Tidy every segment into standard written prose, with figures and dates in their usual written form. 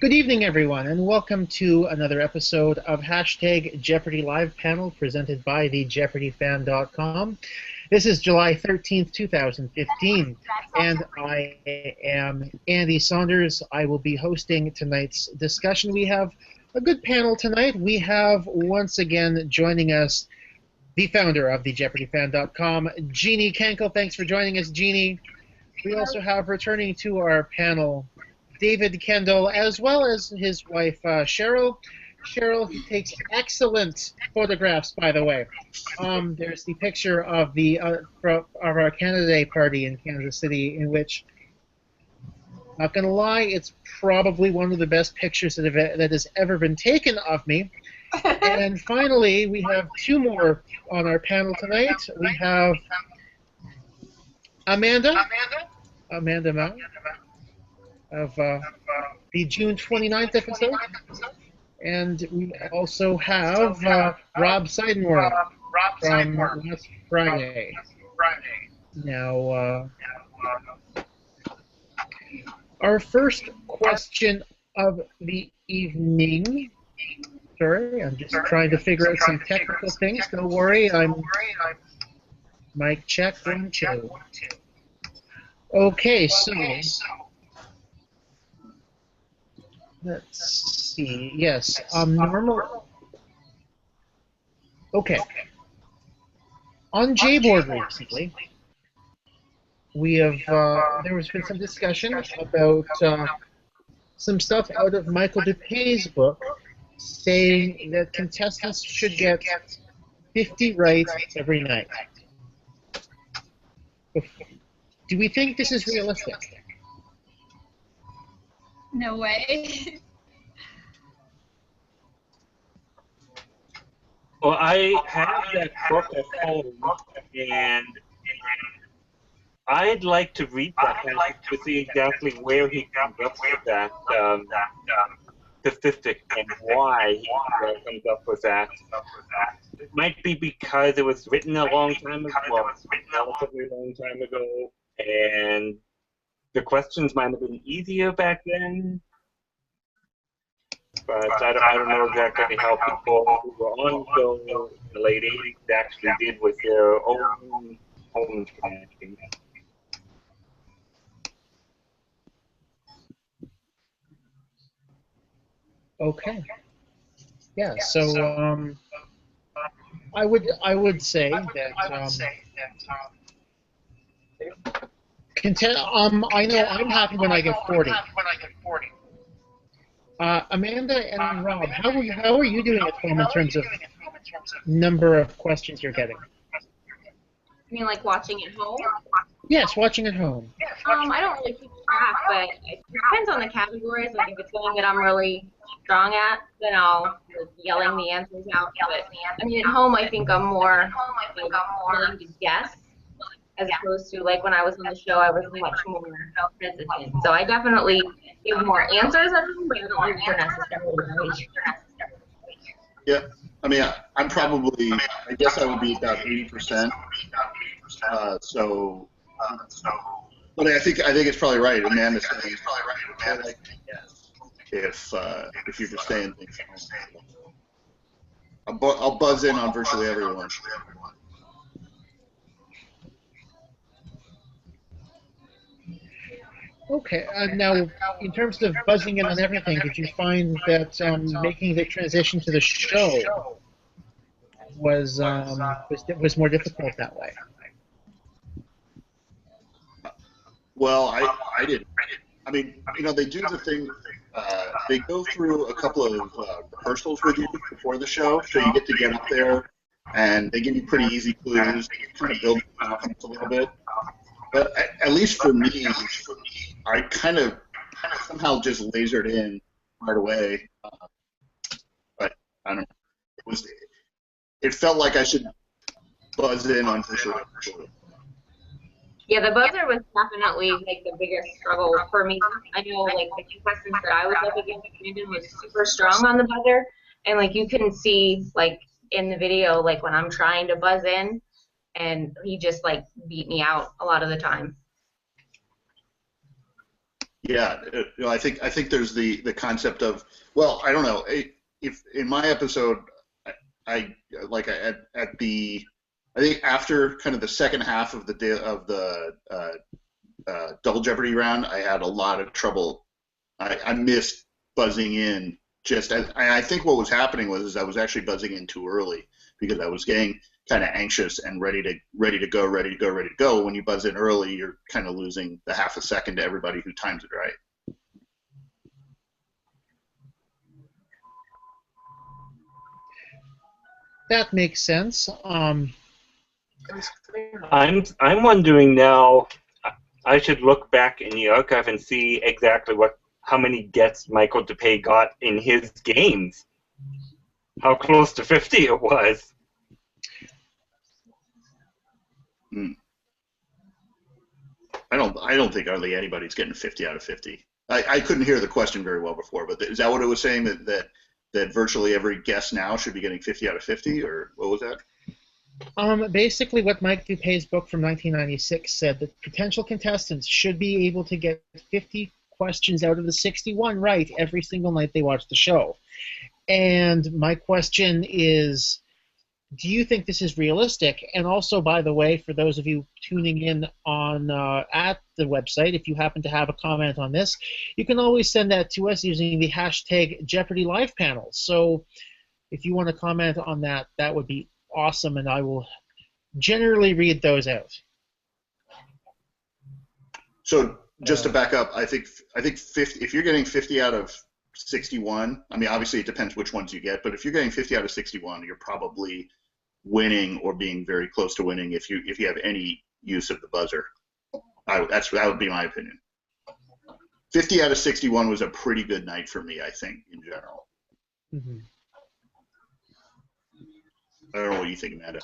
Good evening, everyone, and welcome to another episode of Hashtag Jeopardy Live Panel presented by the JeopardyFan.com. This is July 13th, 2015, and I am Andy Saunders. I will be hosting tonight's discussion. We have a good panel tonight. We have, once again, joining us, the founder of the JeopardyFan.com, Jeanie Kenkel. Thanks for joining us, Jeanie. We also have returning to our panel David Kendall, as well as his wife, Cheryl. Cheryl, who takes excellent photographs, by the way. There's the picture of our Canada Day party in Kansas City, in which, not going to lie, it's probably one of the best pictures that has ever been taken of me. And finally, we have two more on our panel tonight. We have Amanda Mough, of the June 29th episode. And we also have Rob Seidenwurm from last Friday. Now, our first question of the evening. Sorry, I'm just trying to figure out some technical things. Don't worry, I'm mic check 1, 2. Okay, so let's see. Yes, normal. Okay. On JBoard recently, we have there has been some discussion about some stuff out of Michael DuPay's book, saying that contestants should get 50 right every night. Do we think this is realistic? No way. Well, I have that book at home, and I'd like to read that to see exactly where he comes up with that statistic and why he comes up with that. It might be because it was written a long time ago, relatively long time ago, and the questions might have been easier back then. But I don't know exactly how people who were on the late 80s actually did with their own strategy. Okay. Yeah. So I would say that I know I'm happy when I get 40. Amanda and Rob, how are you doing at home in terms of number of questions you're getting? You mean like watching at home? Yes, watching at home. I don't really keep track, but it depends on the categories. Like if it's something that I'm really strong at, then I'll yelling the answers out. But I mean, at home, I think I'm more willing to guess, as opposed to like when I was on the show, I was much more hesitant. So I definitely give more answers at home, but I don't think they're necessarily right. Yeah, I mean, I'm probably, I guess I would be about 80%. But I think it's probably right. Amanda's saying it's probably right. If you're just saying things, I'll buzz in on virtually everyone. Okay. Now, in terms of buzzing in on everything, did you find that making the transition to the show was more difficult that way? Well, I didn't. I mean, you know, they do the thing. They go through a couple of rehearsals with you before the show, so you get to get up there, and they give you pretty easy clues, kind of build confidence a little bit. But at least for me, I kind of somehow just lasered in right away. But I don't know. It felt like I should buzz in on for sure. Yeah, the buzzer was definitely like the biggest struggle for me. I know like the contestants that I was up against, Brandon was super strong on the buzzer, and like you couldn't see like in the video like when I'm trying to buzz in, and he just like beat me out a lot of the time. Yeah, I think there's the concept of, well, I don't know, if in my episode, I like at the, I think after kind of the second half of the Double Jeopardy round, I had a lot of trouble. I missed buzzing in. I think what was happening was I was actually buzzing in too early because I was getting kind of anxious and ready to go. When you buzz in early, you're kind of losing the half a second to everybody who times it right. That makes sense. I'm wondering now. I should look back in the archive and see exactly how many gets Michael DePay got in his games. How close to 50 it was. I don't think hardly anybody's getting 50 out of 50. I couldn't hear the question very well before, but is that what it was saying, that virtually every guest now should be getting 50 out of 50, or what was that? Basically, what Mike DuPay's book from 1996 said, that potential contestants should be able to get 50 questions out of the 61 right every single night they watch the show. And my question is, do you think this is realistic? And also, by the way, for those of you tuning in on at the website, if you happen to have a comment on this, you can always send that to us using the hashtag Jeopardy Live Panel. So if you want to comment on that, that would be awesome, and I will generally read those out. So just to back up, I think 50. If you're getting 50 out of 61, I mean, obviously it depends which ones you get, but if you're getting 50 out of 61, you're probably winning or being very close to winning if you have any use of the buzzer. That would be my opinion. 50 out of 61 was a pretty good night for me, I think, in general. Mm-hmm. I don't know what you think, Amanda.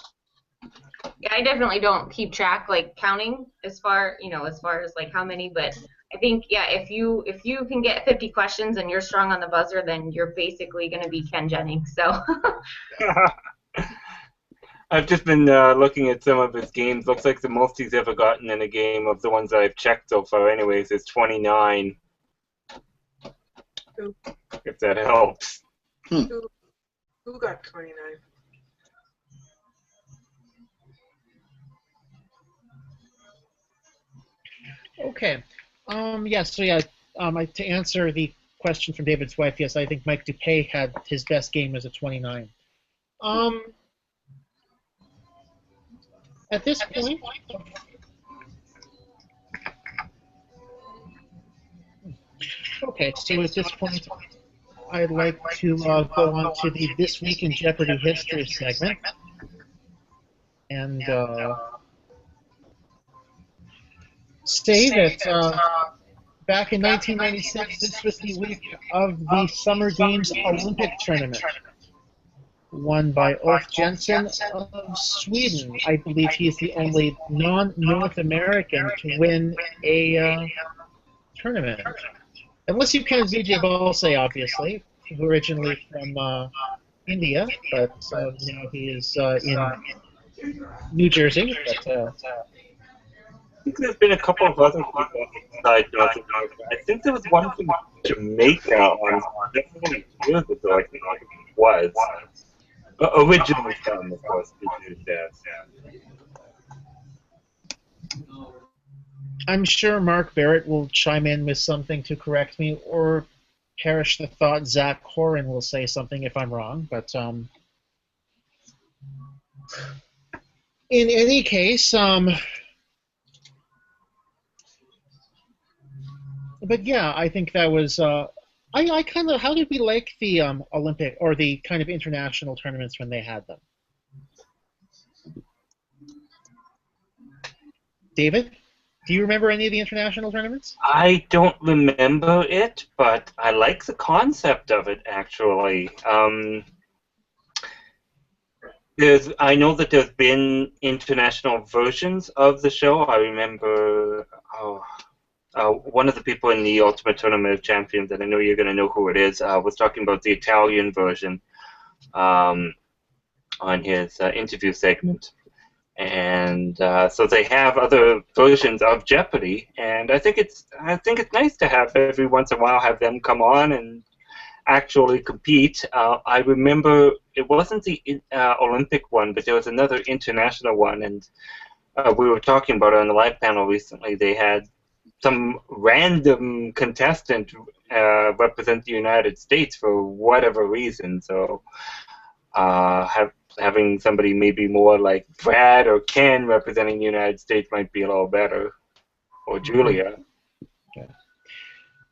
Yeah, I definitely don't keep track, like counting as far as like how many, but I think, yeah, if you can get 50 questions and you're strong on the buzzer, then you're basically going to be Ken Jennings. So. I've just been looking at some of his games. Looks like the most he's ever gotten in a game of the ones I've checked so far, anyways, is 29. If that helps. Who got 29? Okay. To answer the question from David's wife, yes, I think Mike DuPay had his best game as a 29. At this point, okay, so at this point, I'd like to go on to the This Week in Jeopardy History segment. And say that back in 1996, this was the week of the Summer Games Olympic Tournament, won by Ulf Jensen of Sweden. I believe he is the only non-North American to win a tournament. Unless you count Vijay Balse, obviously, originally from India, but he is in New Jersey. But, I think there's been a couple of other people outside North America. I think there was one from Jamaica on definitely years ago, I think it was. Originally from, of course, I'm sure Mark Barrett will chime in with something to correct me, or perish the thought Zach Horan will say something if I'm wrong. But in any case, but yeah, I think that was. I kind of. How did we like the Olympic or the kind of international tournaments when they had them? David, do you remember any of the international tournaments? I don't remember it, but I like the concept of it, actually. I know that there's been international versions of the show. I remember one of the people in the Ultimate Tournament of Champions, and I know you're going to know who it is, was talking about the Italian version on his interview segment. And so they have other versions of Jeopardy, and I think it's nice to have every once in a while have them come on and actually compete. I remember it wasn't the Olympic one, but there was another international one, and we were talking about it on the live panel recently. They had some random contestant represent the United States for whatever reason. So having somebody maybe more like Brad or Ken representing the United States might be a little better, or Julia. Okay.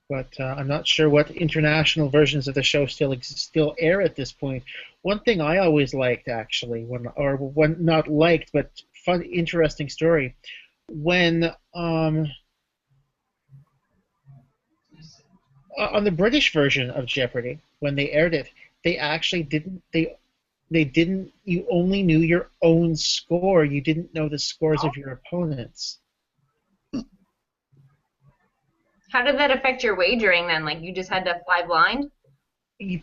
But I'm not sure what international versions of the show still air at this point. One thing I always liked, actually, not liked, but fun, interesting story, when on the British version of Jeopardy, when they aired it, they actually didn't. They didn't. You only knew your own score. You didn't know the scores of your opponents. How did that affect your wagering then? Like you just had to fly blind? You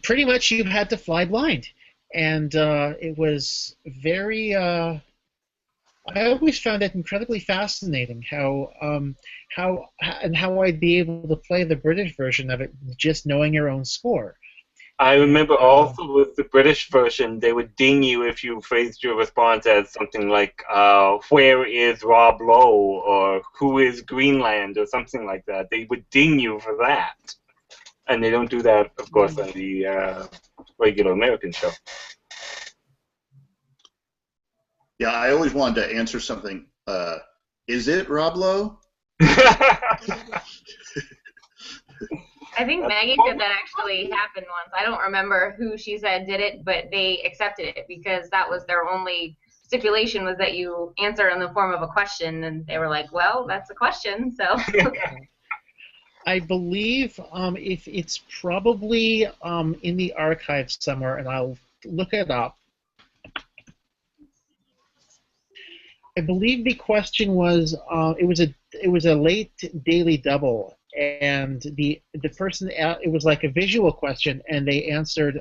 had to fly blind, and it was very. I always found it incredibly fascinating how I'd be able to play the British version of it just knowing your own score. I remember also with the British version, they would ding you if you phrased your response as something like, where is Rob Lowe, or who is Greenland, or something like that. They would ding you for that. And they don't do that, of course, on the regular American show. Yeah, I always wanted to answer something. Is it Rob Lowe? I think Maggie said that actually happened once. I don't remember who she said did it, but they accepted it because that was their only stipulation, was that you answer in the form of a question, and they were like, well, that's a question, so. I believe if it's probably in the archives somewhere, and I'll look it up. I believe the question was it was a late daily double, and the person, it was like a visual question, and they answered,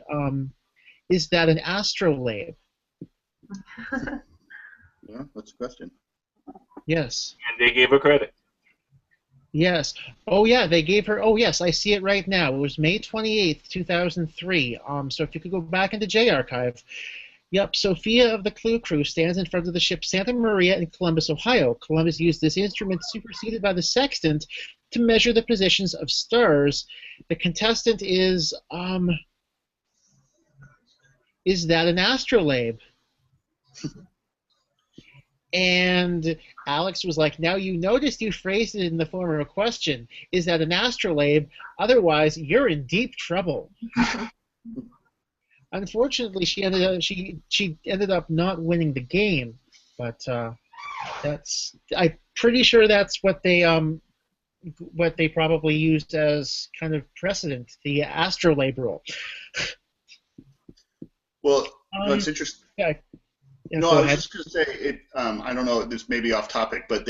is that an astrolabe? Yeah, that's a question. Yes. And they gave her credit. Yes. Oh, yeah, they gave her. Oh, yes, I see it right now. It was May 28th, 2003. So if you could go back into J-Archive. Yep, Sophia of the Clue Crew stands in front of the ship Santa Maria in Columbus, Ohio. Columbus used this instrument superseded by the sextant to measure the positions of stars. The contestant is that an astrolabe? And Alex was like, now you noticed you phrased it in the form of a question. Is that an astrolabe? Otherwise, you're in deep trouble. Unfortunately, she ended up not winning the game, but I'm pretty sure that's what they probably used as kind of precedent, the astrolabe rule. Well, that's interesting. Yeah. No, I was just going to say it. I don't know. This may be off topic, but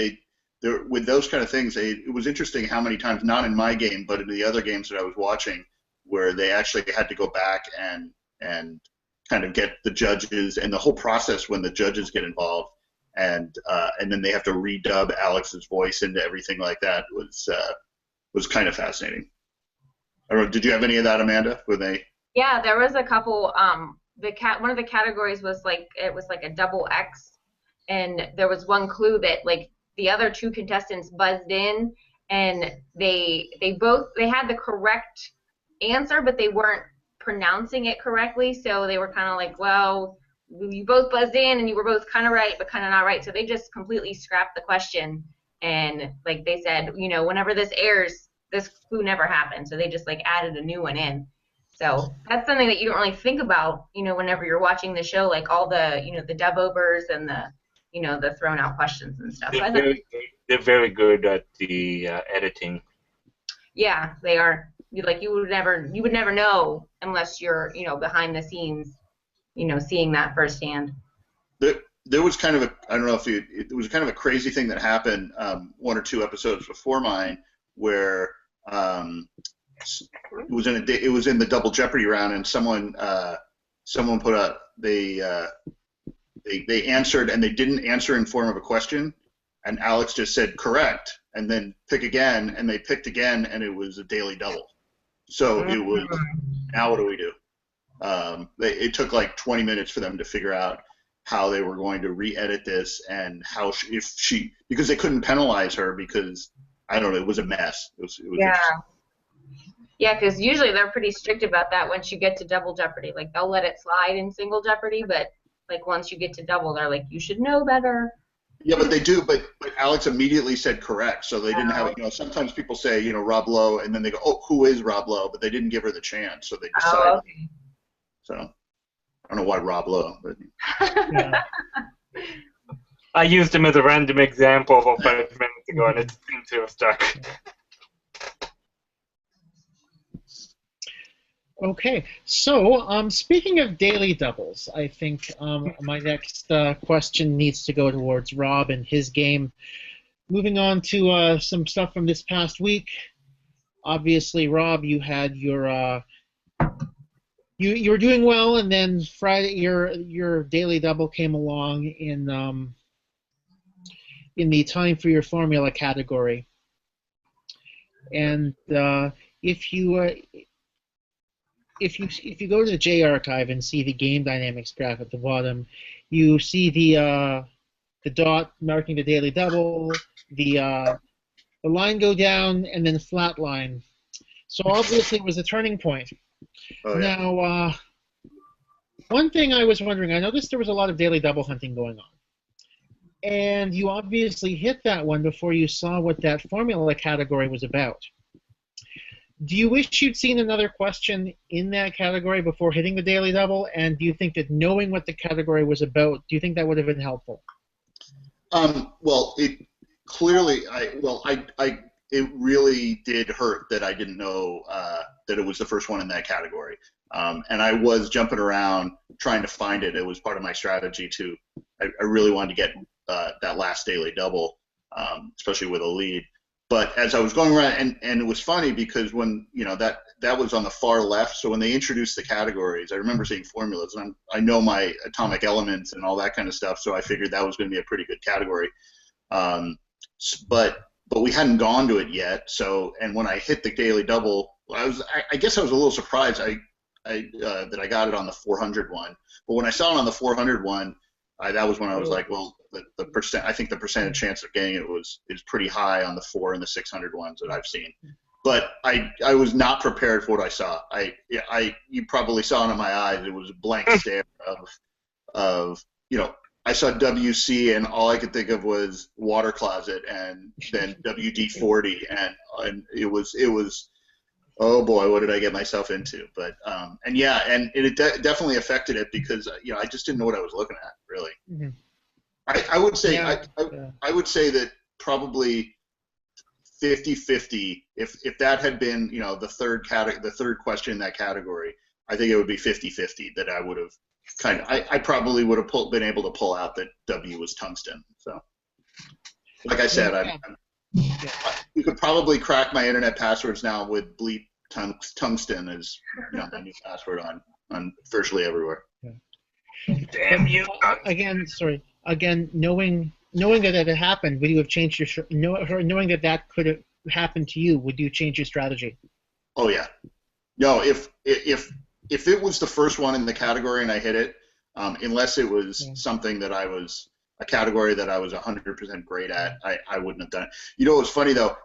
with those kind of things, it was interesting how many times, not in my game, but in the other games that I was watching, where they actually had to go back and kind of get the judges and the whole process when the judges get involved, and then they have to redub Alex's voice into everything like that was kind of fascinating. I don't know, did you have any of that, Amanda? Were they? Yeah, there was a couple. One of the categories was like a double X, and there was one clue that like the other two contestants buzzed in, and they had the correct answer, but they weren't pronouncing it correctly, so they were kind of like, well, you both buzzed in and you were both kind of right but kind of not right, so they just completely scrapped the question, and like they said, whenever this airs, this clue never happened, so they just like added a new one in. So that's something that you don't really think about, whenever you're watching the show, like all the, the dub-overs and the, the thrown out questions and stuff. They're very good at the editing. Yeah, they are. You would never know unless you're, behind the scenes, seeing that firsthand. There was kind of I don't know if it was kind of a crazy thing that happened one or two episodes before mine, where it was in the Double Jeopardy round, and someone put they answered, and they didn't answer in form of a question, and Alex just said correct, and then pick again, and they picked again, and it was a daily double. So it was, now what do we do? It took like 20 minutes for them to figure out how they were going to re-edit this, and how because they couldn't penalize her because, I don't know, it was a mess. It was Yeah. Yeah, because usually they're pretty strict about that once you get to double Jeopardy. Like, they'll let it slide in single Jeopardy, but like once you get to double, they're like, you should know better. Yeah, but they do. But Alex immediately said correct, so they didn't have it. You know, sometimes people say, you know, Rob Lowe, and then they go, oh, who is Rob Lowe? But they didn't give her the chance, so they decided. Oh, okay. So I don't know why Rob Lowe, but Yeah. I used him as a random example about 5 minutes ago, and it seems to have stuck. Okay, so speaking of daily doubles, I think my next question needs to go towards Rob and his game. Moving on to some stuff from this past week. Obviously, Rob, you had your you were doing well, and then Friday your daily double came along in the time for your formula category, and if you go to the J archive and see the game dynamics graph at the bottom, you see the dot marking the daily double, the line go down, and then flat line. So obviously it was a turning point. oh, yeah. Now, one thing I was wondering, I noticed there was a lot of daily double hunting going on. And you obviously hit that one before you saw what that formula category was about. Do you wish you'd seen another question in that category before hitting the daily double? And do you think that knowing what the category was about, do you think that would have been helpful? Well, it clearly, it really did hurt that I didn't know that it was the first one in that category. And I was jumping around trying to find it. It was part of my strategy to, I really wanted to get that last daily double, especially with a lead. But as I was going around, and it was funny because when, you know, that was on the far left, so when they introduced the categories, I remember seeing formulas, and I know my atomic elements and all that kind of stuff, so I figured that was going to be a pretty good category. But we hadn't gone to it yet, so, and when I hit the daily double, I guess I was a little surprised that I got it on the 400 one. But when I saw it on the 400 one, that was when I was like, well, the percent, I think the percentage chance of getting it is pretty high on the 4 and the 600 ones that I've seen. But I was not prepared for what I saw. You probably saw it in my eyes. It was a blank stare of you know, I saw WC and all I could think of was water closet, and then WD-40, and it was oh boy, what did I get myself into? But and yeah, and it definitely affected it because, you know, I just didn't know what I was looking at, really. Mm-hmm. I would say, Yeah. I would say that probably 50-50. If that had been, you know, the third question in that category, I think it would be 50-50 that I would have I probably would have been able to pull out that W was tungsten. So, like I said, you could probably crack my internet passwords now with bleep tungsten as, you know, my new password on virtually everywhere. Yeah. Damn you! Again, knowing that it had happened, would you have changed your knowing that could have happened to you? Would you change your strategy? Oh yeah. No, if it was the first one in the category and I hit it, unless it was something that a category that I was 100% great at, I wouldn't have done it. You know what's funny though?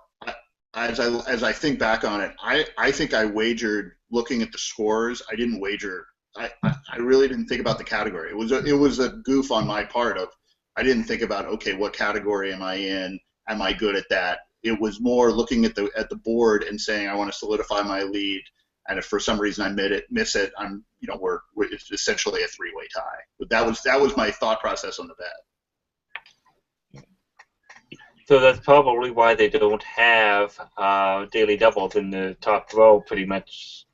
As I think back on it, I think I wagered looking at the scores. I didn't wager. I really didn't think about the category. It was a goof on my part of, I didn't think about, okay, what category am I in? Am I good at that? It was more looking at the board and saying I want to solidify my lead. And if for some reason I miss it, I'm, you know, it's essentially a three-way tie. But that was my thought process on the bet. So that's probably why they don't have daily doubles in the top row pretty much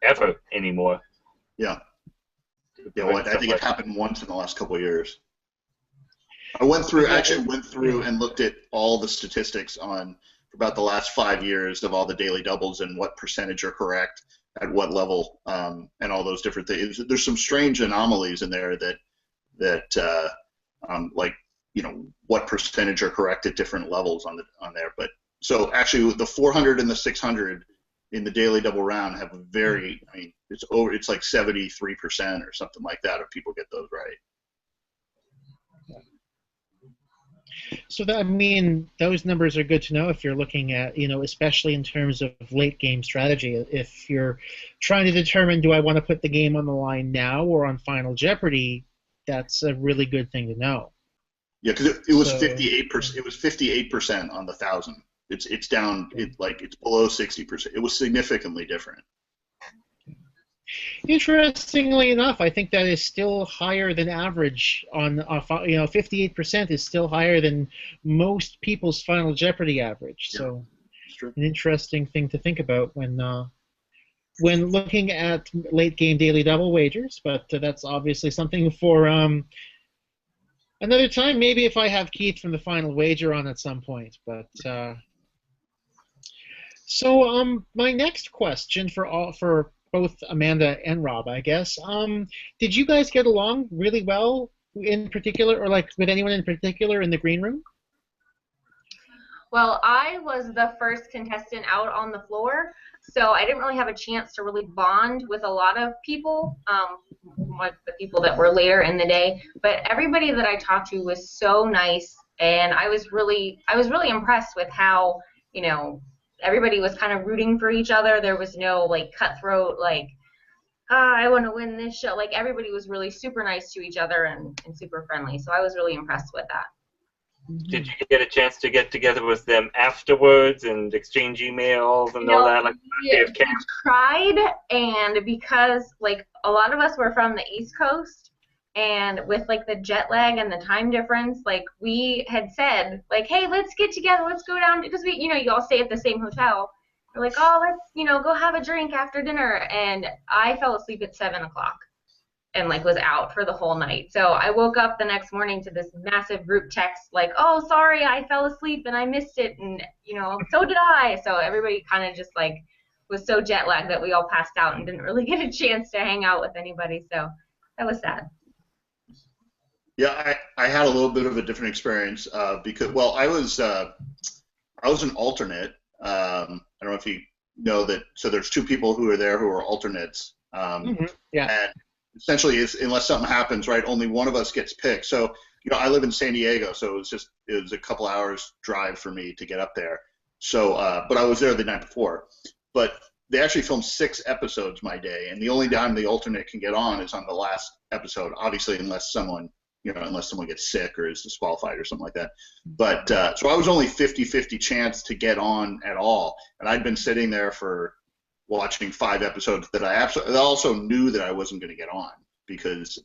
ever anymore. Yeah. Yeah, well, I think it happened once in the last couple of years. I went through and looked at all the statistics on about the last 5 years of all the daily doubles and what percentage are correct at what level, and all those different things. There's some strange anomalies in there that that like what percentage are correct at different levels on there. But so actually the 400 and the 600 in the daily double round have a very, I mean, it's like 73% or something like that if people get those right. So that, I mean, those numbers are good to know if you're looking at, especially in terms of late game strategy. If you're trying to determine, do I want to put the game on the line now or on Final Jeopardy, that's a really good thing to know. Yeah, because it was 58%. It was 58% on the 1,000. It's down. It's below 60%. It was significantly different. Interestingly enough, I think that is still higher than average on 58% is still higher than most people's Final Jeopardy average. Yeah, so true. An interesting thing to think about when looking at late game daily double wagers. But that's obviously something for another time. Maybe if I have Keith from the Final Wager on at some point. But so my next question for both Amanda and Rob, I guess. Did you guys get along really well in particular, or like with anyone in particular in the green room? Well, I was the first contestant out on the floor, so I didn't really have a chance to really bond with a lot of people, like the people that were later in the day. But everybody that I talked to was so nice, and I was really impressed with how, everybody was kind of rooting for each other. There was no like cutthroat, like, I want to win this show. Like, everybody was really super nice to each other and super friendly. So I was really impressed with that. Did you get a chance to get together with them afterwards and exchange emails and all that? Like, yeah, we tried, and because like a lot of us were from the East Coast, and with like the jet lag and the time difference, like we had said, like, hey, let's get together, let's go down, because we, you all stay at the same hotel. We're like, oh, let's, go have a drink after dinner, and I fell asleep at 7 o'clock, and like was out for the whole night. So I woke up the next morning to this massive group text, like, oh, sorry, I fell asleep and I missed it, and so did I. So everybody kind of just like was so jet lagged that we all passed out and didn't really get a chance to hang out with anybody. So that was sad. Yeah, I had a little bit of a different experience because, well, I was an alternate. I don't know if you know that. So there's two people who are there who are alternates. Yeah. And essentially, unless something happens, right, only one of us gets picked. So I live in San Diego, so it was a couple hours drive for me to get up there. So, but I was there the night before. But they actually filmed 6 episodes my day, and the only time the alternate can get on is on the last episode. Obviously, unless someone gets sick or is disqualified or something like that. But so I was only 50-50 chance to get on at all, and I'd been sitting there for watching 5 episodes that I also knew that I wasn't going to get on because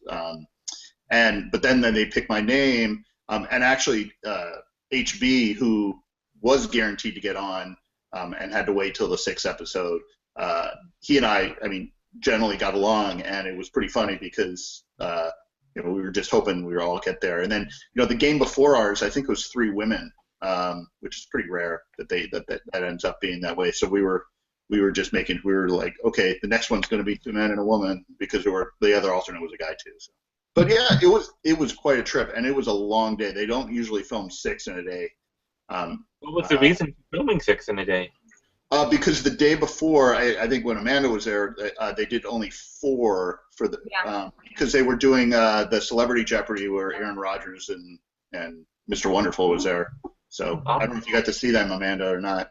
but then they picked my name, and actually HB, who was guaranteed to get on and had to wait till the 6th episode, he and I mean, generally got along, and it was pretty funny because we were just hoping we would all get there. And then the game before ours, I think it was 3 women, which is pretty rare that ends up being that way. So we were like, okay, the next one's going to be 2 men and a woman because the other alternate was a guy too. So. But yeah, it was quite a trip, and it was a long day. They don't usually film 6 in a day. What was the reason for filming 6 in a day? Because the day before, I think when Amanda was there, they did only 4 for the because they were doing the Celebrity Jeopardy where Aaron Rodgers and Mr. Wonderful was there. So I don't know if you got to see them, Amanda, or not.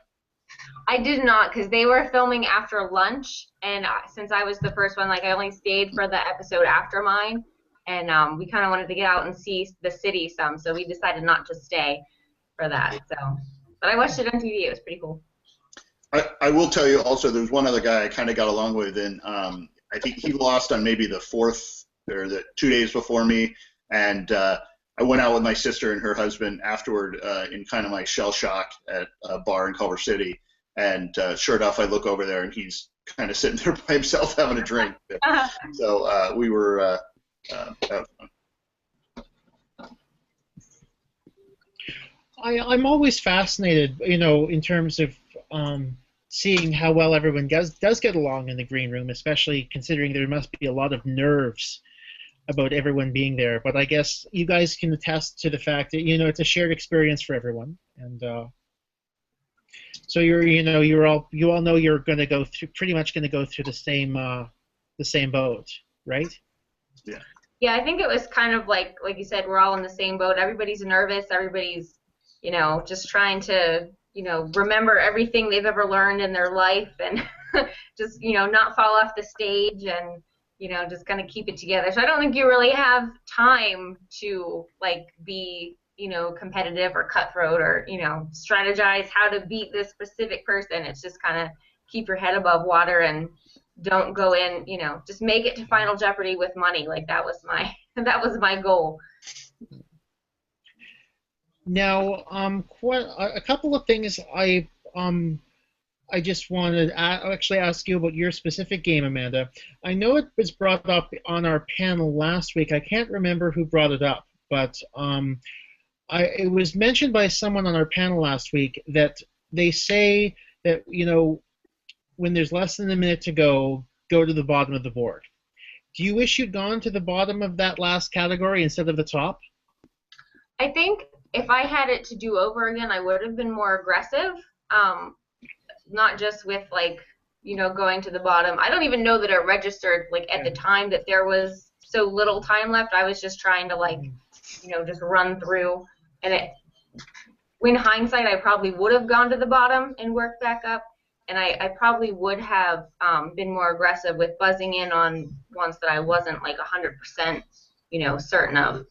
I did not, because they were filming after lunch, and since I was the first one, like I only stayed for the episode after mine, and we kind of wanted to get out and see the city some, so we decided not to stay for that. So, but I watched it on TV. It was pretty cool. I will tell you also, there's one other guy I kind of got along with, and I think he lost on maybe the 4th or the 2 days before me, and I went out with my sister and her husband afterward in kind of my shell shock at a bar in Culver City, and sure enough, I look over there and he's kind of sitting there by himself having a drink. So we were I'm always fascinated, in terms of seeing how well everyone does get along in the green room, especially considering there must be a lot of nerves about everyone being there. But I guess you guys can attest to the fact that it's a shared experience for everyone, and so you all know you're going to go through pretty much going to go through the same boat, right? Yeah. Yeah, I think it was kind of like you said, we're all in the same boat. Everybody's nervous. Everybody's, just trying to, remember everything they've ever learned in their life and just, not fall off the stage and, just kind of keep it together. So I don't think you really have time to, be, competitive or cutthroat or, strategize how to beat this specific person. It's just kind of keep your head above water and don't go in, just make it to Final Jeopardy with money. That was my goal. Now, a couple of things I just wanted to actually ask you about your specific game, Amanda. I know it was brought up on our panel last week. I can't remember who brought it up, but it was mentioned by someone on our panel last week that they say that, when there's less than a minute to go to the bottom of the board. Do you wish you'd gone to the bottom of that last category instead of the top? I think if I had it to do over again, I would have been more aggressive. Not just with going to the bottom. I don't even know that it registered at the time that there was so little time left. I was just trying to just run through. And in hindsight, I probably would have gone to the bottom and worked back up. And I probably would have been more aggressive with buzzing in on ones that I wasn't 100%, certain of.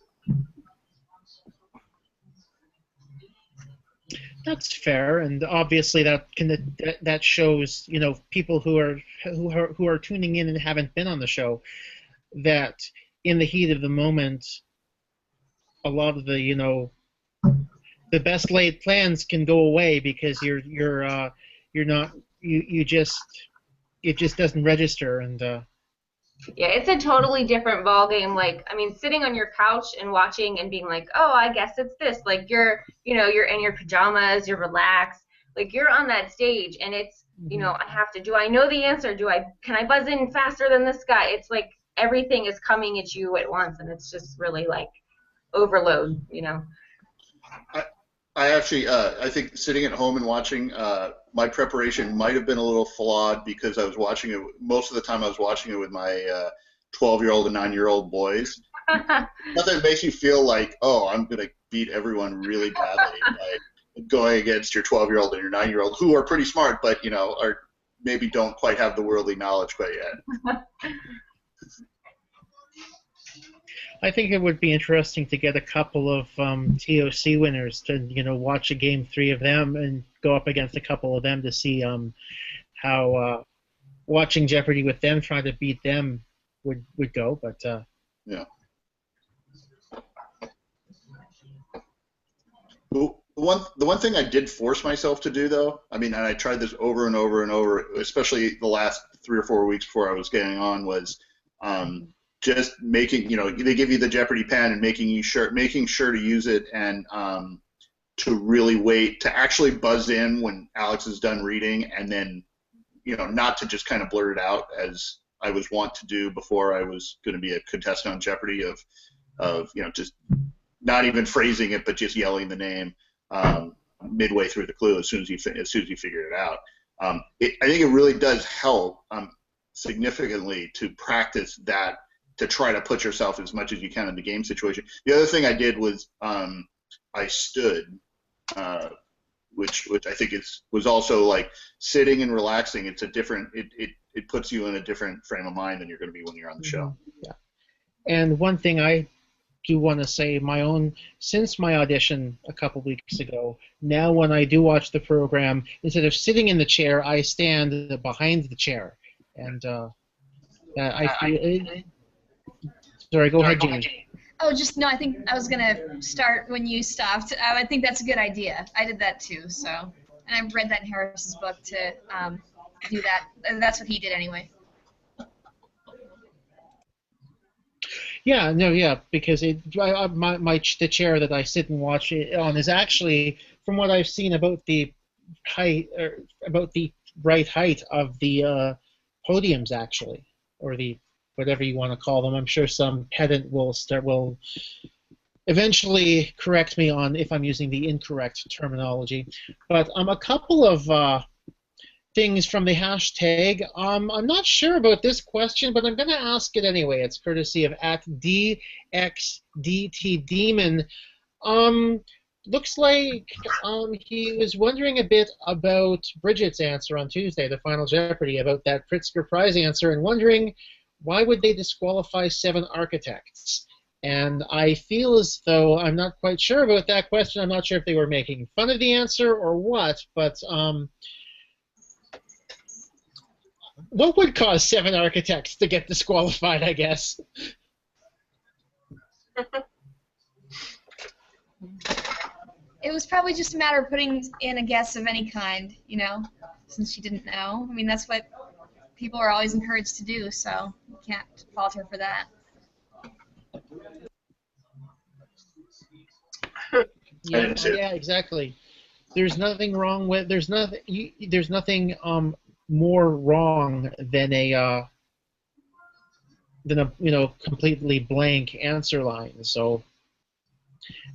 That's fair, and obviously that shows people who are tuning in and haven't been on the show that in the heat of the moment, a lot of the the best laid plans can go away because it just doesn't register and. Yeah, it's a totally different ball game. Sitting on your couch and watching and being oh, I guess it's this. You're in your pajamas, you're relaxed. You're on that stage, and it's, I have to. Do I know the answer? Can I buzz in faster than this guy? It's everything is coming at you at once, and it's just really overload. I actually, I think sitting at home and watching, my preparation might have been a little flawed because I was watching it, most of the time I was watching it with my 12-year-old and 9-year-old boys. Not that it makes you feel oh, I'm going to beat everyone really badly by going against your 12-year-old and your 9-year-old, who are pretty smart, but, are maybe don't quite have the worldly knowledge quite yet. I think it would be interesting to get a couple of TOC winners to watch a game 3 of them and go up against a couple of them to see how watching Jeopardy with them trying to beat them would go. But yeah. The one thing I did force myself to do though, and I tried this over and over and over, especially the last 3 or 4 weeks before I was getting on, was just making, they give you the Jeopardy pen and making sure to use it and to really wait to actually buzz in when Alex is done reading, and then, not to just kind of blurt it out as I was wont to do before I was going to be a contestant on Jeopardy of just not even phrasing it, but just yelling the name midway through the clue as soon as you figured it out. I think it really does help significantly to practice that, to try to put yourself as much as you can in the game situation. The other thing I did was I stood, which I think was also sitting and relaxing. It's a different. It puts you in a different frame of mind than you're going to be when you're on the show. Yeah. And one thing I do want to say, since my audition a couple weeks ago, now when I do watch the program, instead of sitting in the chair, I stand behind the chair, and I feel. Sorry, go ahead, Jeanie. Oh, no, I think I was going to start when you stopped. I think that's a good idea. I did that too, so. And I've read that in Harris's book to do that. That's what he did anyway. Yeah, no, yeah, because the chair that I sit and watch it on is actually, from what I've seen, about the right height of the podiums, actually, or the whatever you want to call them. I'm sure some pedant will eventually correct me on if I'm using the incorrect terminology. But a couple of things from the hashtag. I'm not sure about this question, but I'm going to ask it anyway. It's courtesy of @DXDTDemon. Looks like he was wondering a bit about Bridget's answer on Tuesday, the Final Jeopardy, about that Pritzker Prize answer, and wondering why would they disqualify 7 architects. And I feel as though I'm not quite sure about that question. I'm not sure if they were making fun of the answer or what, but what would cause 7 architects to get disqualified, I guess? It was probably just a matter of putting in a guess of any kind, you know, since she didn't know. I mean, that's what people are always encouraged to do, so you can't fault her for that. Yeah, exactly. There's nothing wrong with. There's nothing more wrong than a completely blank answer line. So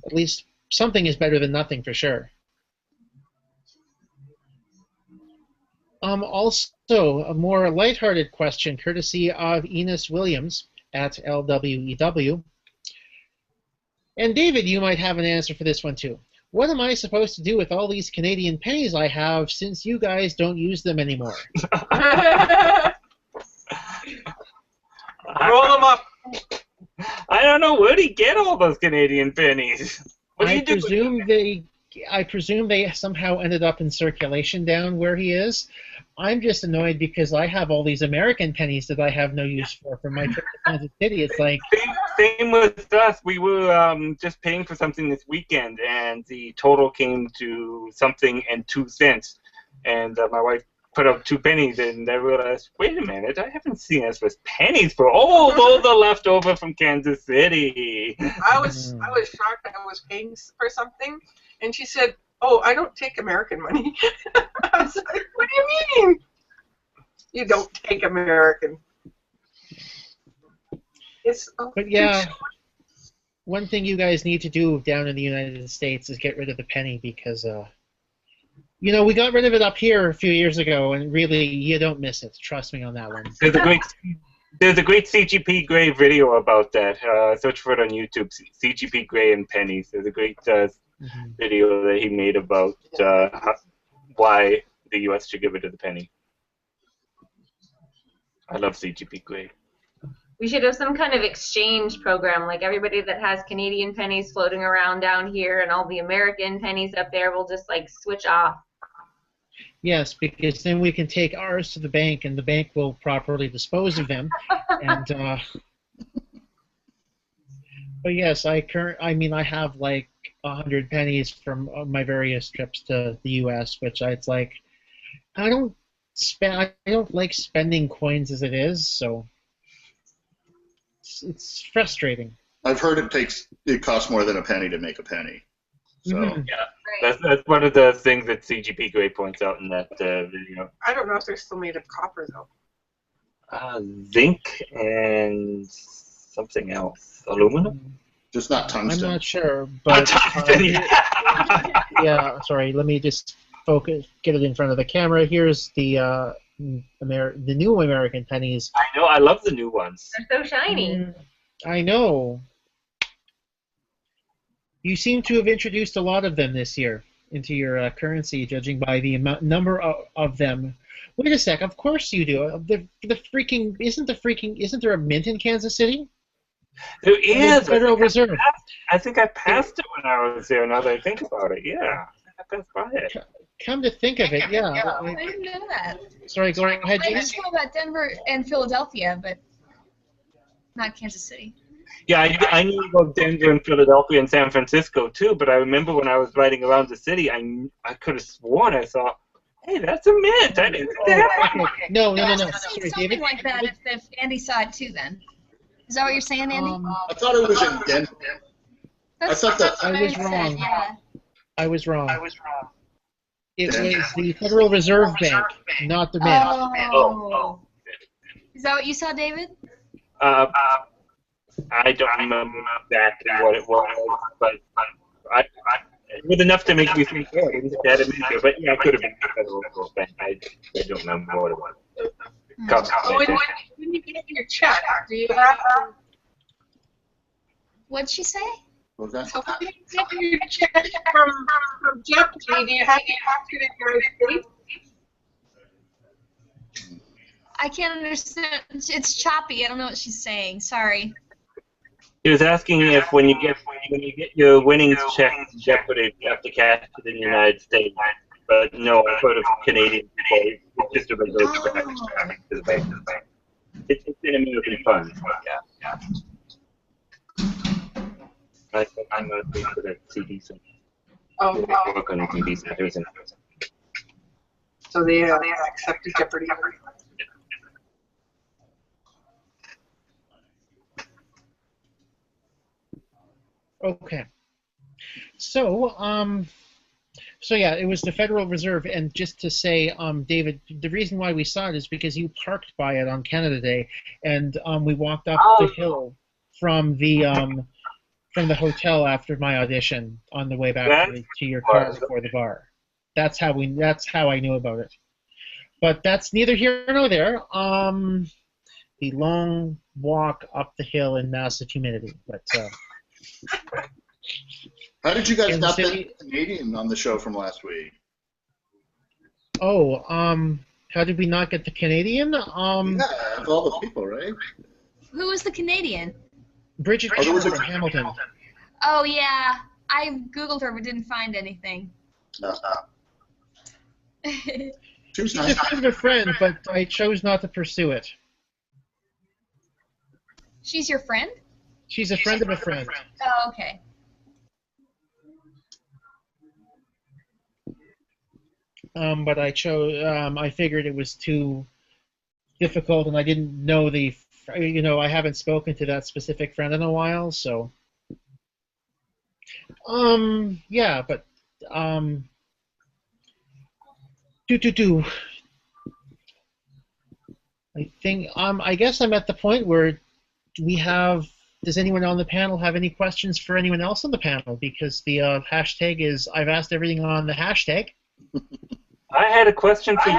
at least something is better than nothing for sure. Also, a more lighthearted question, courtesy of Enos Williams at LWEW. And David, you might have an answer for this one too. What am I supposed to do with all these Canadian pennies I have since you guys don't use them anymore? Roll them up. I don't know. Where do you get all those Canadian pennies? What do I you do? presume they somehow ended up in circulation down where he is. I'm just annoyed because I have all these American pennies that I have no use for my trip to Kansas City. It's like Same with us. We were just paying for something this weekend, and the total came to something and 2 cents. And my wife put up 2 pennies, and I realized, wait a minute, I haven't seen us with pennies for all those are left over from Kansas City. I was shocked. I was paying for something, and she said, "Oh, I don't take American money." I was like, "What do you mean? You don't take American?" But yeah, one thing you guys need to do down in the United States is get rid of the penny because, we got rid of it up here a few years ago, and really, you don't miss it. Trust me on that one. There's a great CGP Grey video about that. Search for it on YouTube. CGP Grey and pennies. There's a great video that he made about why the U.S. should get rid of the penny. I love CGP Grey. We should have some kind of exchange program, like everybody that has Canadian pennies floating around down here and all the American pennies up there will just like switch off. Yes, because then we can take ours to the bank, and the bank will properly dispose of them. And but yes, I have like 100 pennies from my various trips to the U.S., which it's like I don't like spending coins as it is, so it's frustrating. I've heard it costs more than a penny to make a penny. So Yeah, that's one of the things that CGP Grey points out in that video. I don't know if they're still made of copper though. Zinc and something else. Aluminum? just not tungsten. I'm not sure, but yeah. Sorry, let me just get it in front of the camera. Here's the new American pennies. I know. I love the new ones. They're so shiny. I know. You seem to have introduced a lot of them this year into your currency, judging by the number of them. Wait a sec. Of course you do. Isn't there a mint in Kansas City? There is. Federal Reserve. I think I passed it when I was there. Now that I think about it, yeah, I passed by it. Come to think of it, yeah. I didn't know that. Sorry, go ahead, I Jeanie. just know about Denver and Philadelphia, but not Kansas City. Yeah, I knew about Denver and Philadelphia and San Francisco too, but I remember when I was riding around the city, I could have sworn I saw, hey, that's a mint. I didn't think that. Okay. No. Sorry, Sorry, something David. like that if Andy saw it too, then. Is that what you're saying, Andy? I thought it was in Denver. I thought that I was wrong. Yeah. I was wrong. It was the Federal Reserve Bank, not the mint. Oh. Is that what you saw, David? Uh, I don't remember exactly what it was, but it was enough to make me think, oh, it was that amazing. But yeah, it could have been a federal thing. I don't remember what it was. So when you get your check, do you have to... What'd she say? What was that? So when you get your check from Jeopardy, do you have to do it in the United States? I can't understand. It's choppy. I don't know what she's saying. Sorry. He was asking if when you get your winnings check in Jeopardy, you have to cash it in the United States. But no, I've heard of Canadian people. It's just a regular check. It's an American fund. Yeah. I think I'm going to pay for that CD center. Oh, Work on the CD centers and so they accepted Jeopardy. Okay. So yeah, it was the Federal Reserve, and just to say, David, the reason why we saw it is because you parked by it on Canada Day, and we walked up the hill from the hotel after my audition on the way back to your car before the bar. That's how I knew about it. But that's neither here nor there. The long walk up the hill in massive humidity, but. How did you guys not get Canadian on the show from last week? Oh, how did we not get the Canadian? Yeah, of all the people, right? Who was the Canadian? Bridget Kendall from Hamilton. Oh, yeah. I Googled her but didn't find anything. She's a friend of a friend, but I chose not to pursue it. She's your friend? She's a friend of a friend. Oh, okay. But I chose. I figured it was too difficult, and I didn't know I haven't spoken to that specific friend in a while, so. Yeah, but I think I guess I'm at the point where does anyone on the panel have any questions for anyone else on the panel? Because the hashtag is I've asked everything on the hashtag. I had a question for you,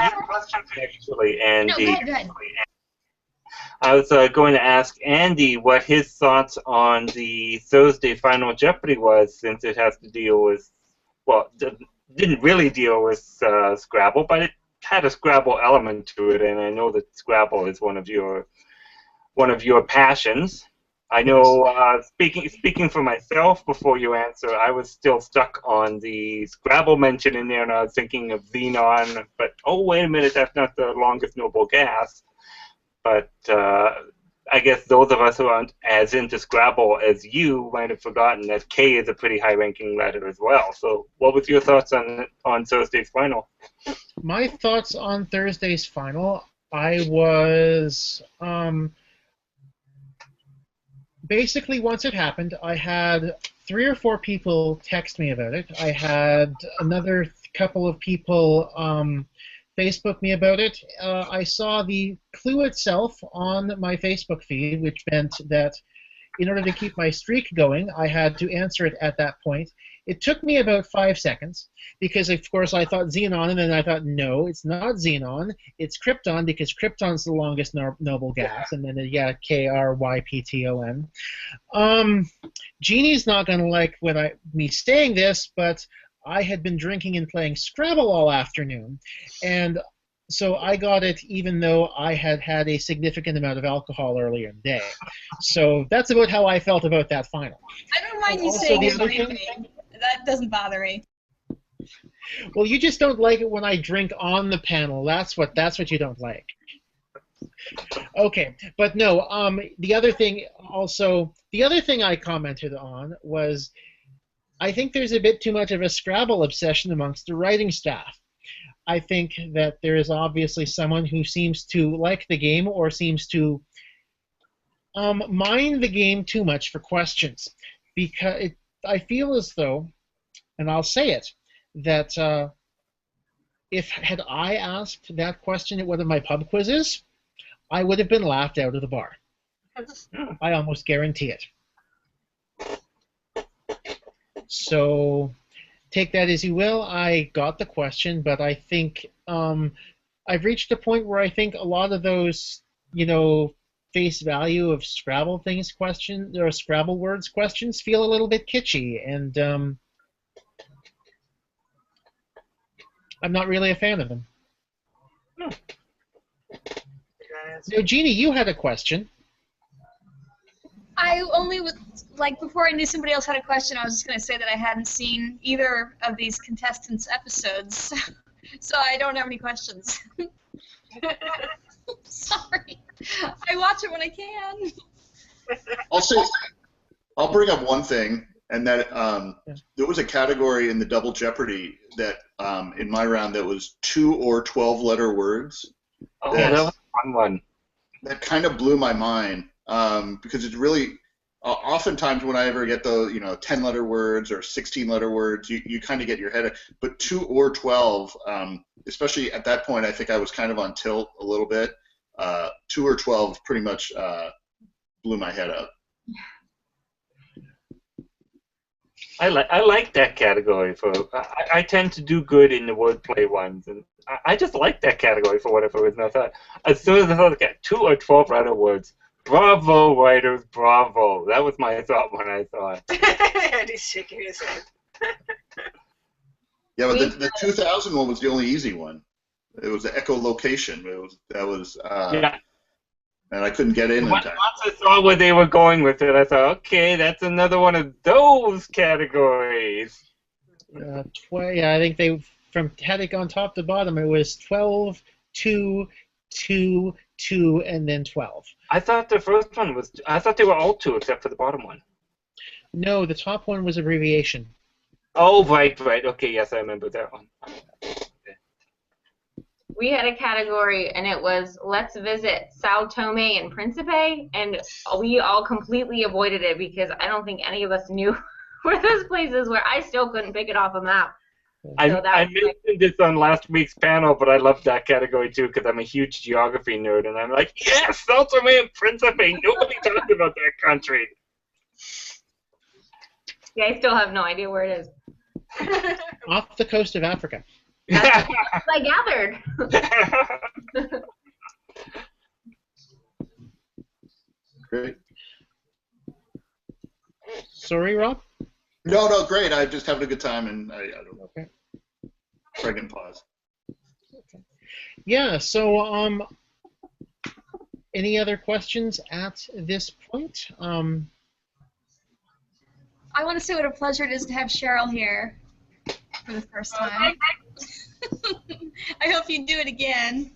actually, Andy. No, go ahead. I was going to ask Andy what his thoughts on the Thursday Final Jeopardy was, since it has to deal with, well, didn't really deal with Scrabble, but it had a Scrabble element to it, and I know that Scrabble is one of your passions. I know, speaking for myself, before you answer, I was still stuck on the Scrabble mention in there, and I was thinking of Xenon, but oh, wait a minute, that's not the longest noble gas. But I guess those of us who aren't as into Scrabble as you might have forgotten that K is a pretty high-ranking letter as well. So what was your thoughts on Thursday's final? My thoughts on Thursday's final, I was... basically, once it happened, I had 3 or 4 people text me about it. I had another couple of people Facebook me about it. I saw the clue itself on my Facebook feed, which meant that in order to keep my streak going, I had to answer it at that point. It took me about 5 seconds because, of course, I thought Xenon, and then I thought, no, it's not Xenon. It's Krypton because Krypton's the longest noble gas, and then, Krypton. Jeannie's not going to like me saying this, but I had been drinking and playing Scrabble all afternoon, and so I got it even though I had had a significant amount of alcohol earlier in the day. So that's about how I felt about that final. I don't mind you saying you're drinking. That doesn't bother me. Well, you just don't like it when I drink on the panel. That's what you don't like. Okay, but no. The other thing I commented on was I think there's a bit too much of a Scrabble obsession amongst the writing staff. I think that there is obviously someone who seems to like the game or seems to mind the game too much for questions. Because I feel as though, and I'll say it, that had I asked that question at one of my pub quizzes, I would have been laughed out of the bar. I almost guarantee it. So take that as you will. I got the question, but I think I've reached a point where I think a lot of those, face value of Scrabble things questions or Scrabble words questions feel a little bit kitschy, and I'm not really a fan of them. So, Jeanie, you had a question. I only would, before I knew somebody else had a question, I was just going to say that I hadn't seen either of these contestants' episodes, so I don't have any questions. Sorry. I watch it when I can. I'll bring up one thing, and that there was a category in the Double Jeopardy that in my round that was 2 or 12-letter words. Oh, that was a fun one. That kind of blew my mind because it's really oftentimes when I ever get the 10-letter words or 16-letter words, you kind of get your head. But 2 or 12, especially at that point, I think I was kind of on tilt a little bit. 2 or 12 pretty much blew my head up. I like that category I tend to do good in the wordplay ones, and I just like that category for whatever reason. I thought as soon as I thought, 2 or 12-letter words, bravo writers, bravo. That was my thought when I saw it. Andy's shaking his head. Yeah, but the 2000 one was the only easy one. It was the echolocation. Yeah. And I couldn't get in Once time. I saw where they were going with it, I thought, okay, that's another one of those categories. I think they had it gone top to bottom. It was 12, 2, 2, 2, and then 12. I thought the first one was. I thought they were all 2 except for the bottom one. No, the top one was abbreviation. Oh, right. Okay, yes, I remember that one. We had a category, and it was let's visit Sao Tome and Principe, and we all completely avoided it because I don't think any of us knew where those places were. I still couldn't pick it off a map. I mentioned this on last week's panel, but I love that category too because I'm a huge geography nerd, and I'm like, yes, Sao Tome and Principe. Nobody talked about that country. Yeah, I still have no idea where it is. Off the coast of Africa. That's what I gathered. Great. Sorry, Rob? No, great. I'm just having a good time, and I don't know. Okay. Pregnant pause. Okay. Yeah, so any other questions at this point? I want to say what a pleasure it is to have Cheryl here for the first time. I hope you do it again.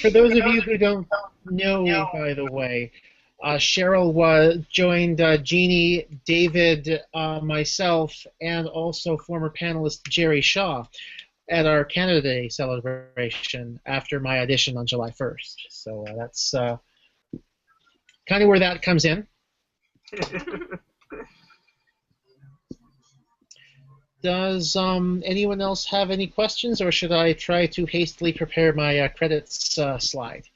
For those of you who don't know, by the way, Cheryl joined Jeanie, David, myself, and also former panelist Jerry Shaw at our Canada Day celebration after my audition on July 1st. So that's kind of where that comes in. Does anyone else have any questions, or should I try to hastily prepare my credits slide?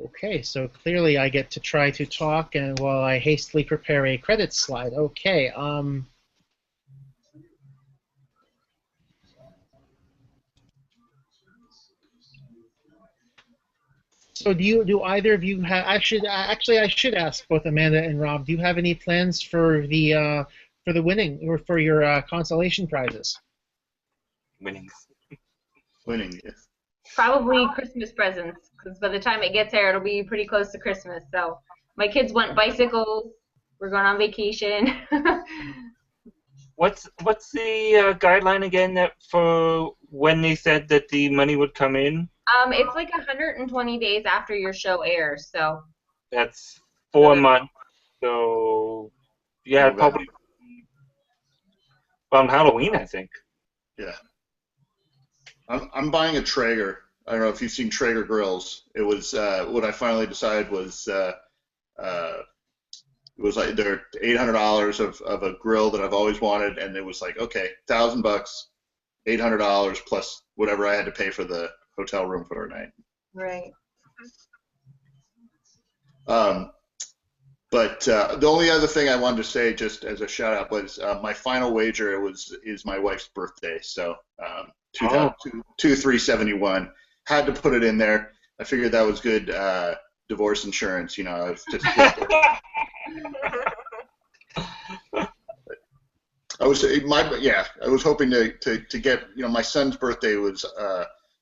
Okay, so clearly I get to try to talk and while I hastily prepare a credits slide. Okay. So do either of you have I should ask both Amanda and Rob, do you have any plans for the winning or for your consolation prizes? Winnings. Winning, yes. Probably Christmas presents, because by the time it gets here, it'll be pretty close to Christmas. So my kids want bicycles. We're going on vacation. What's the guideline again that for when they said that the money would come in? It's like 120 days after your show airs, so. That's 4 months. So yeah, probably on Halloween, I think. Yeah. I'm buying a Traeger. I don't know if you've seen Traeger grills. It was what I finally decided was it was like they're $800 of a grill that I've always wanted, and it was like, okay, $1,000. $800 plus whatever I had to pay for the hotel room for a night. Right. But the only other thing I wanted to say, just as a shout out, was my final wager is my wife's birthday. So 2371, had to put it in there. I figured that was good divorce insurance. You know, it's just. I was hoping to get, you know, my son's birthday was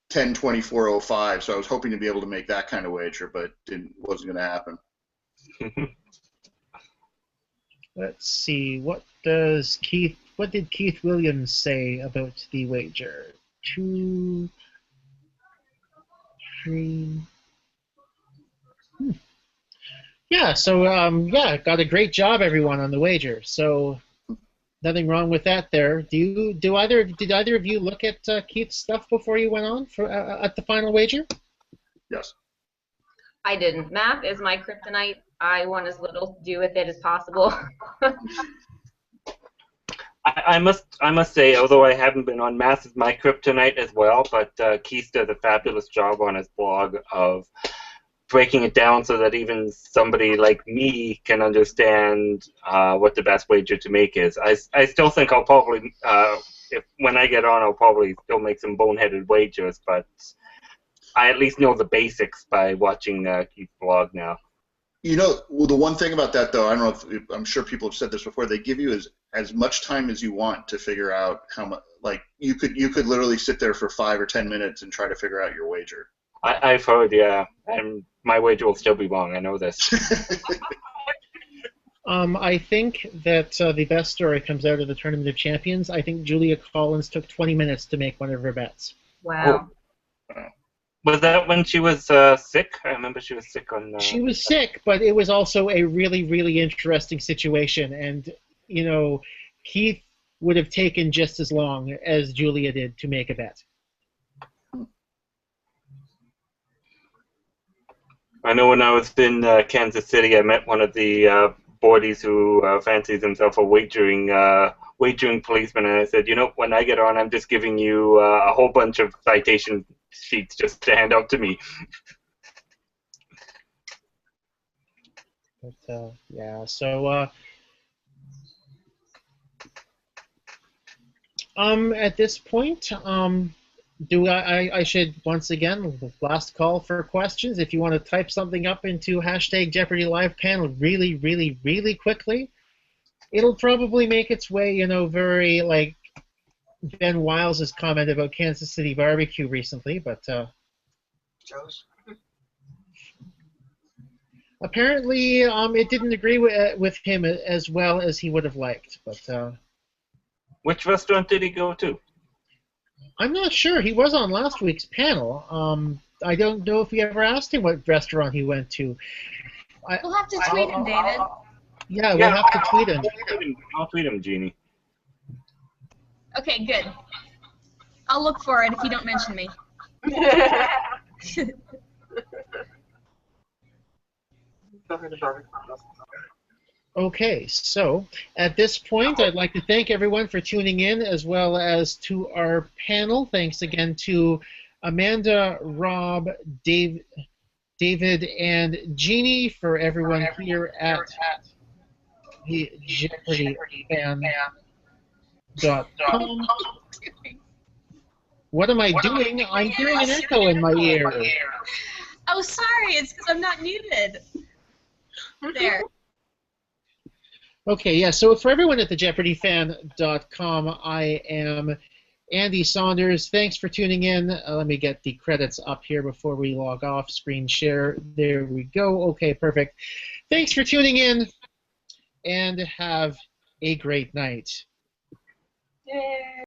10/24/05, so I was hoping to be able to make that kind of wager, but wasn't going to happen. Let's see. What did Keith Williams say about the wager? 2, 3. Yeah. So got a great job, everyone, on the wager. So nothing wrong with that. There. Did either of you look at Keith's stuff before you went on for at the final wager? Yes. I didn't. Math is my kryptonite. I want as little to do with it as possible. I must say, although I haven't been on, math is my kryptonite as well, but Keith does a fabulous job on his blog of breaking it down so that even somebody like me can understand what the best wager to make is. I still think I'll probably, when I get on, I'll probably still make some boneheaded wagers, but I at least know the basics by watching Keith's blog now. You know, well, the one thing about that, though, I don't know if I'm sure people have said this before. They give you as much time as you want to figure out how much. Like you could literally sit there for 5 or 10 minutes and try to figure out your wager. I've heard, yeah, and my wager will still be wrong. I know this. I think that the best story comes out of the Tournament of Champions. I think Julia Collins took 20 minutes to make one of her bets. Wow. Oh. Was that when she was sick? I remember she was sick on. She was sick, but it was also a really, really interesting situation. And, you know, Keith would have taken just as long as Julia did to make a bet. I know when I was in Kansas City, I met one of the boardies who fancies himself a wagering policeman, and I said, you know, when I get on, I'm just giving you a whole bunch of citation sheets just to hand out to me. But, yeah, so at this point, I should once again, last call for questions. If you want to type something up into hashtag Jeopardy Live Panel really, really, really quickly, it'll probably make its way, you know, very like Ben Wiles' comment about Kansas City barbecue recently, but apparently it didn't agree with him as well as he would have liked. But which restaurant did he go to? I'm not sure. He was on last week's panel. I don't know if we ever asked him what restaurant he went to. We'll have to tweet him, David. Yeah, we'll have to tweet him. I'll tweet him, Jeanie. Okay, good. I'll look for it if you don't mention me. Okay, so at this point, I'd like to thank everyone for tuning in, as well as to our panel. Thanks again to Amanda, Rob, David, and Jeanie, for everyone here at the JeopardyFan.com. What am I doing? I'm hearing an echo in my ear. Oh, sorry. It's because I'm not muted. There. Okay, yeah, so for everyone at the JeopardyFan.com, I am Andy Saunders. Thanks for tuning in. Let me get the credits up here before we log off. Screen share. There we go. Okay, perfect. Thanks for tuning in, and have a great night. Yay.